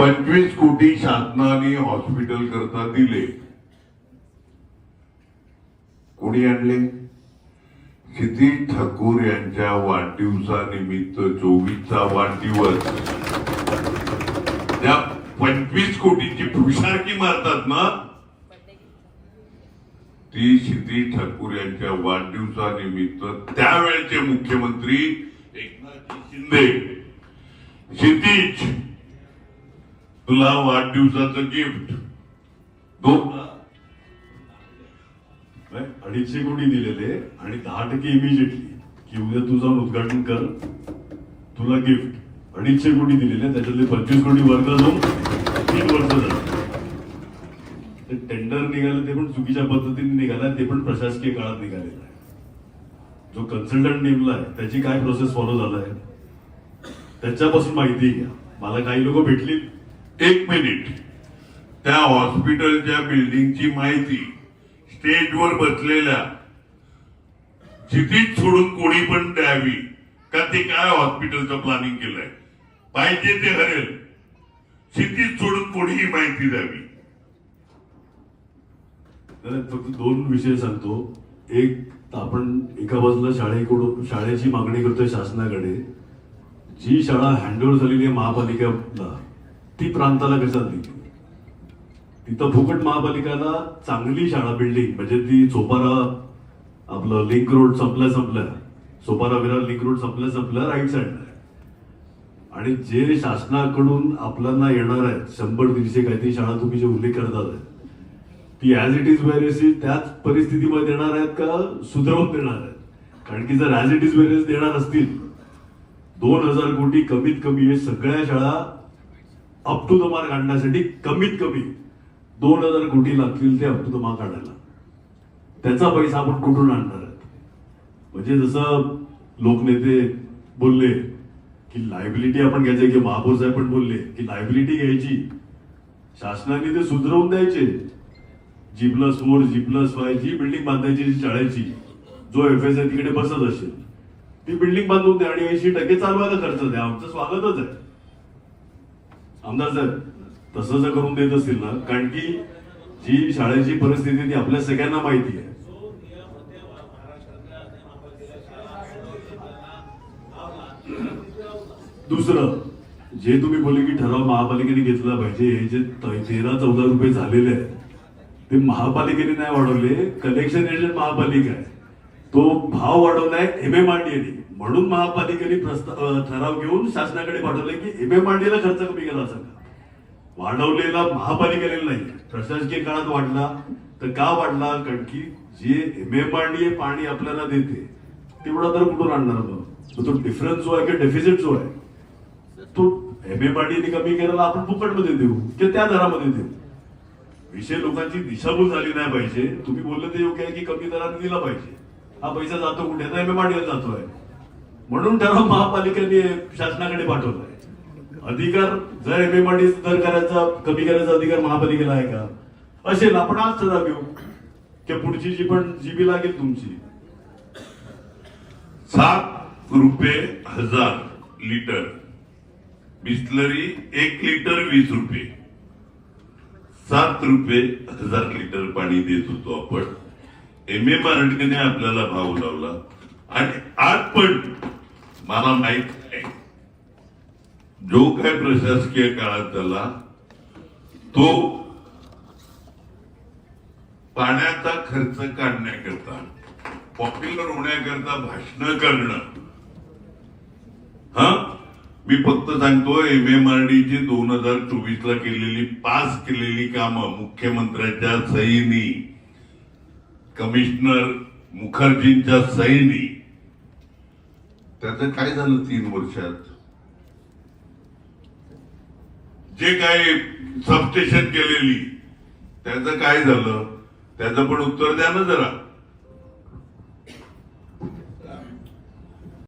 25 कोटी शासनाने हॉस्पिटल करता दिले. कोणी आणले? क्षितिज ठाकूर यांच्या वाढदिवसानिमित्त 24चा वाढदिवस त्या 25 कोटीची फुशारकी मारतात ना, ती क्षितिज ठाकूर यांच्या वाढदिवसानिमित्त त्यावेळेचे मुख्यमंत्री एकनाथ शिंदे, क्षितिज तुला वाढदिवसाचं गिफ्ट 250 कोटी दिलेले आणि 10% इमिजिएटली की उद्या तू जाऊन उद्घाटन कर, तुला गिफ्ट 250 कोटी दिलेले, त्याच्यातले 25 कोटी वर्ग जाऊन 3 वर्ष झालं. ते टेंडर निघालं ते पण चुकीच्या पद्धतीने निघालं, ते पण प्रशासकीय काळात निघालेलं आहे. जो कन्सल्टंट नेमलाय त्याची काय प्रोसेस फॉलो झालाय त्याच्यापासून माहिती घ्या. मला काही लोक भेटली. 1 मिनिट. त्या हॉस्पिटलच्या बिल्डिंगची माहिती स्टेजवर बसलेल्या क्षितिज सोडून कोणी पण द्यावी का? ते काय हॉस्पिटलचं प्लॅनिंग केलंय? पाहिजे ते हरेल. क्षितिज सोडून कोणीही माहिती द्यावी. फक्त 2 विषय सांगतो. एक, आपण एका बाजूला शाळेची मागणी करतोय शासनाकडे. जी शाळा हँडओव्हर झालेली आहे महापालिकेला ती प्रांताला कशाला दिली? तिथं फुकट महापालिकेला चांगली शाळा बिल्डिंग म्हणजे ती सोपारा आपलं लिंक रोड संपल्या सोपारा विरार लिंक रोड संपल्या राईट साईडला आहे. आणि जे शासनाकडून आपल्याला येणार आहेत 100-150 काहीतरी शाळा तुम्ही जे उल्लेख करतात ती as it is where is त्याच परिस्थितीमध्ये देणार आहेत का सुधारवून देणार आहेत? कारण की जर as it is where is देणार असतील 2000 कोटी कमीत कमी हे सगळ्या शाळा अप टू द मार्क आणण्यासाठी कमीत कमी 2000 कोटी लागतील ते अप टू द मार्क आणायला. त्याचा पैसा आपण कुठून आणणार आहेत? म्हणजे जसं लोकनेते बोलले की लायबिलिटी आपण घ्यायची, की महापौर साहेब पण बोलले की लायबिलिटी घ्यायची, शासनाने ते सुधरवून द्यायचे. G+4 G+5 जी बिल्डिंग बांधायची शाळेची, जो FSI तिकडे बसत असेल ती बिल्डिंग बांधून द्या आणि 80% चालवायला खर्च द्या. आमचं स्वागतच आहे. आमदार साहेब तसं जर करून देत असतील ना, कारण की जी शाळेची परिस्थिती ती आपल्या सगळ्यांना माहिती आहे. दुसरं जे तुम्ही बोलले की ठराव महापालिकेने घेतला पाहिजे, हे जे 13-14 रुपये झालेले आहेत ते महापालिकेने नाही वाढवले, कलेक्शन एजंट महापालिका आहे. तो भाव वाढवलाय MMRDA म्हणून महापालिकेने ठराव घेऊन शासनाकडे पाठवले की MMRDA ला खर्च कमी केला असेल. वाढवलेला महापालिकेने नाही, प्रशासकीय काळात वाढला. तर का वाढला? कारण की जे MMRDA पाणी आपल्याला देते तेवढा तर कुठून आणणार मग? तो डिफरन्स जो आहे किंवा डेफिसिट जो आहे तो MMRDA कमी केलेला आपण फुकटमध्ये देऊ किंवा त्या दरामध्ये देऊ. विषय लोकांची दिशाभूल झाली नाही पाहिजे. तुम्ही बोलले ते योग्य आहे की कमी दराने दिला पाहिजे. हा पैसा जातो कुठे? तर MMRDA जातोय. म्हणून ठराव महापालिकेने शासनाकडे पाठवलाय. अधिकार जर MMRDA दर करायचा कमी करायचा अधिकार महापालिकेला आहे का? असेल आपण आज ठराव घेऊ की पुढची जी पण जीबी लागेल तुमची 7 रुपये 1000 लिटर बिस्लरी, 1 लिटर 20 रुपये, 7 रुपये 1000 लिटर पाणी देत होतो आपण. MMRDA आपल्याला भाव लावला. आणि आज पण मला माहित आहे जो काय प्रशासकीय काळात झाला तो पाण्याचा खर्च काढण्याकरता, पॉप्युलर होण्याकरता भाषण करणं. मी फक्त सांगतो MMRDA 2024 ला केलेली पास केलेली कामं मुख्यमंत्र्यांच्या सहीनी, कमिशनर मुखर्जींच्या सहीनी, त्याचं काय झालं 3 वर्षात? जे काही सबस्टेशन केलेली त्याचं काय झालं? त्याचं पण उत्तर द्या ना जरा.